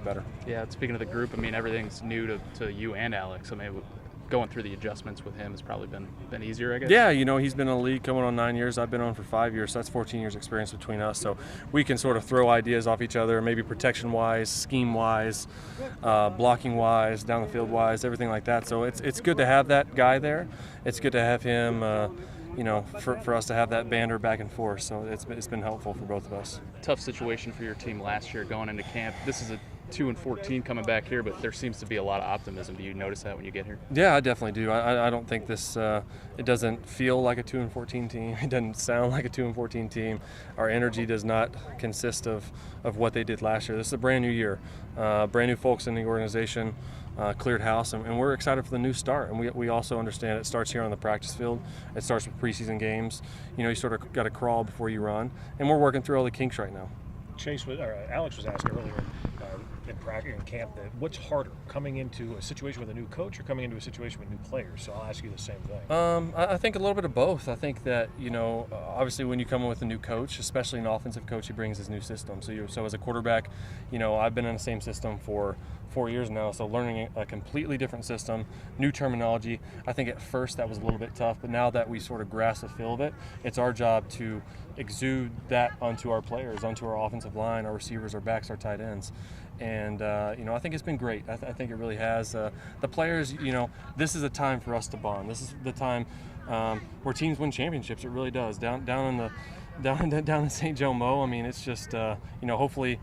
better. Yeah, speaking of the group, I mean, everything's new to you and Alex. I mean, going through the adjustments with him has probably been easier, I guess. Yeah, he's been in the league coming on 9 years. I've been on for 5 years, so that's 14 years experience between us. So we can sort of throw ideas off each other, maybe protection-wise, scheme-wise, blocking-wise, down the field-wise, everything like that. So it's good to have that guy there. It's good to have him, for us to have that banter back and forth. So it's been helpful for both of us. Tough situation for your team last year going into camp. This is a 2-14 coming back here, but there seems to be a lot of optimism. Do you notice that when you get here? Yeah, I definitely do. I don't think this. It doesn't feel like a 2-14 team. It doesn't sound like a 2-14 team. Our energy does not consist of what they did last year. This is a brand new year, brand new folks in the organization, cleared house, and we're excited for the new start. And we also understand it starts here on the practice field. It starts with preseason games. You sort of got to crawl before you run, and we're working through all the kinks right now. Alex was asked earlier in practice in camp that what's harder, coming into a situation with a new coach or coming into a situation with new players. So I'll ask you the same thing. I think a little bit of both. I think that obviously when you come in with a new coach, especially an offensive coach, he brings his new system. So as a quarterback, I've been in the same system for 4 years now, so learning a completely different system, new terminology. I think at first that was a little bit tough, but now that we sort of grasp the feel of it, it's our job to exude that onto our players, onto our offensive line, our receivers, our backs, our tight ends. And, I think it's been great. I think it really has. The players, this is a time for us to bond. This is the time where teams win championships. It really does. Down in St. Joe Mo, I mean, it's just, hopefully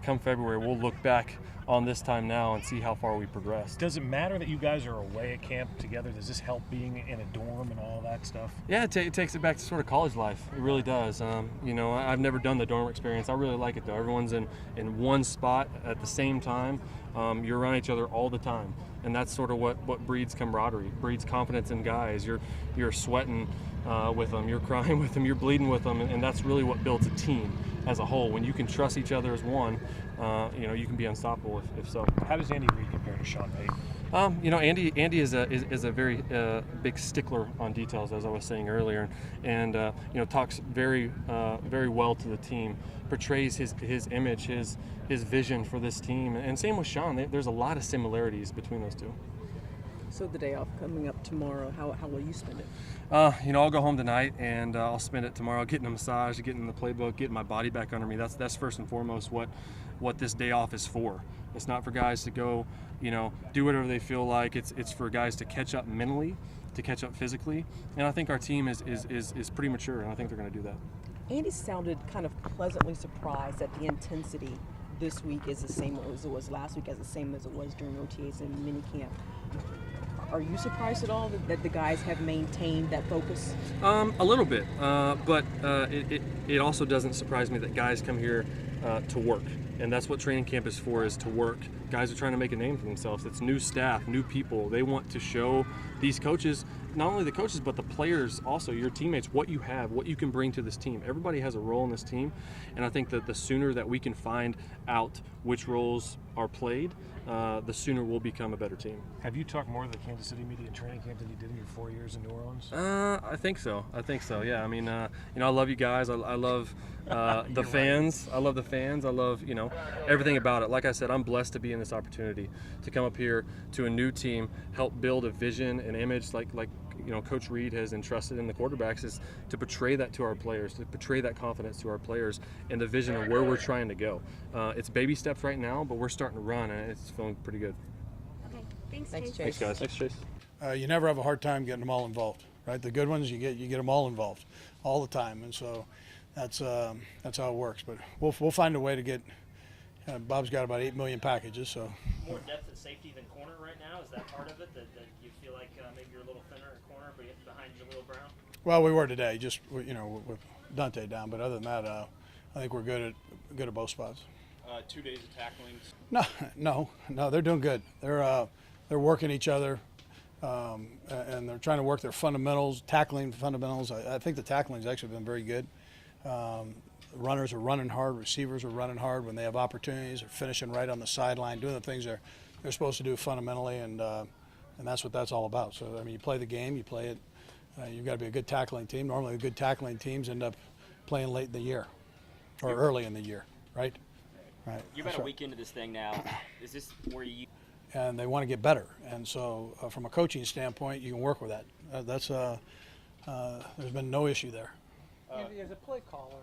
come February, we'll look back on this time now and see how far we progressed. Does it matter that you guys are away at camp together? Does this help being in a dorm and all that stuff? Yeah, it takes it back to sort of college life. It really does. I've never done the dorm experience. I really like it though. Everyone's in one spot at the same time. You're around each other all the time, and that's sort of what breeds camaraderie, breeds confidence in guys. You're sweating with them, you're crying with them, you're bleeding with them, and that's really what builds a team as a whole. When you can trust each other as one, you can be unstoppable if so. How does Andy Reid compare to Sean Payton? Andy is a very big stickler on details, as I was saying earlier, and talks very well to the team, portrays his image, his vision for this team, and same with Sean. There's a lot of similarities between those two. So the day off coming up tomorrow, how will you spend it? I'll go home tonight and I'll spend it tomorrow getting a massage, getting the playbook, getting my body back under me. That's first and foremost what this day off is for. It's not for guys to go, do whatever they feel like. It's for guys to catch up mentally, to catch up physically. And I think our team is pretty mature, and I think they're going to do that. Andy sounded kind of pleasantly surprised that the intensity this week is the same as it was last week, as the same as it was during OTAs and minicamp. Are you surprised at all that the guys have maintained that focus? A little bit, but it also doesn't surprise me that guys come here to work, and that's what training camp is for, is to work. Guys are trying to make a name for themselves. It's new staff, new people. They want to show these coaches, not only the coaches, but the players also, your teammates, what you have, what you can bring to this team. Everybody has a role in this team, and I think that the sooner that we can find out which roles are played, the sooner we'll become a better team. Have you talked more to the Kansas City media at training camp than you did in your 4 years in New Orleans? I think so. Yeah. I mean, I love you guys. I love the fans. Right. I love the fans. I love, everything about it. Like I said, I'm blessed to be in this opportunity to come up here to a new team, help build a vision, an image like Coach Reid has entrusted in the quarterbacks, is to portray that to our players, to portray that confidence to our players and the vision of where we're trying to go. It's baby steps right now, but we're starting to run, and it's feeling pretty good. Okay, thanks Chase. Thanks, guys. Thanks, Chase. You never have a hard time getting them all involved, right? The good ones, you get them all involved all the time, and so that's how it works. But we'll find a way to get. Bob's got about 8 million packages, so. More depth at safety than corner right now? Is that part of it, that you feel like maybe you're a little thinner at corner behind Jaleel Brown? Well, we were today, just with Dante down. But other than that, I think we're good at both spots. 2 days of tackling. No, they're doing good. They're working each other, and they're trying to work their fundamentals, tackling fundamentals. I think the tackling's actually been very good. Runners are running hard, receivers are running hard when they have opportunities. They're finishing right on the sideline, doing the things they're supposed to do fundamentally, and that's what that's all about. So, I mean, you play the game, you play it. You've got to be a good tackling team. Normally, the good tackling teams end up playing late in the year or early in the year, right? Right. You're That's about a right. week into this thing now. Is this where you? And they want to get better. And so, from a coaching standpoint, you can work with that. There's been no issue there. Andy, as a play caller,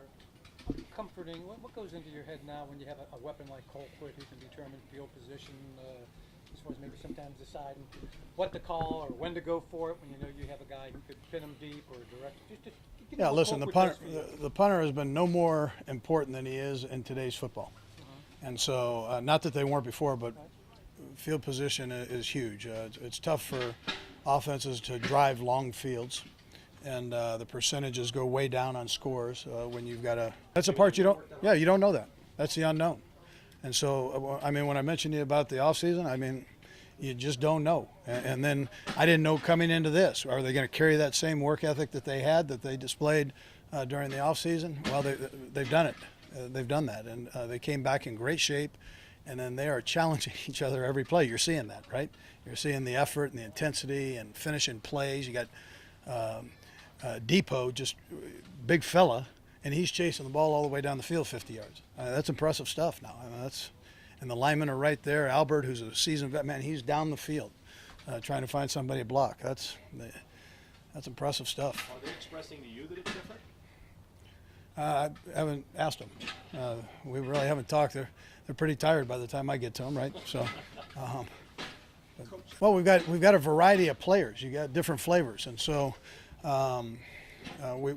comforting, what goes into your head now when you have a weapon like Colquitt who can determine field position, as far as maybe sometimes deciding what to call or when to go for it when you know you have a guy who could pin him deep or direct? Just give me Yeah, what listen, the Colquitt punter, does for you. the punter has been no more important than he is in today's football. And so, not that they weren't before, but field position is huge. It's tough for offenses to drive long fields, and the percentages go way down on scores when you've got a. That's a part you don't know that. That's the unknown. And so, I mean, when I mentioned to you about the offseason, I mean, you just don't know. And then I didn't know coming into this, are they going to carry that same work ethic that they had, that they displayed during the offseason? Well, they've done it. They've done that, and they came back in great shape, and then they are challenging each other every play. You're seeing that, right? You're seeing the effort and the intensity and finishing plays. You got Depot, just big fella, and he's chasing the ball all the way down the field 50 yards. That's impressive stuff now. I mean, and the linemen are right there. Albert, who's a seasoned vet, man, he's down the field trying to find somebody to block. That's impressive stuff. Are they expressing to you that it's different? I haven't asked them. We really haven't talked. They're pretty tired by the time I get to them, right? So, well, we've got a variety of players. You got different flavors, and so we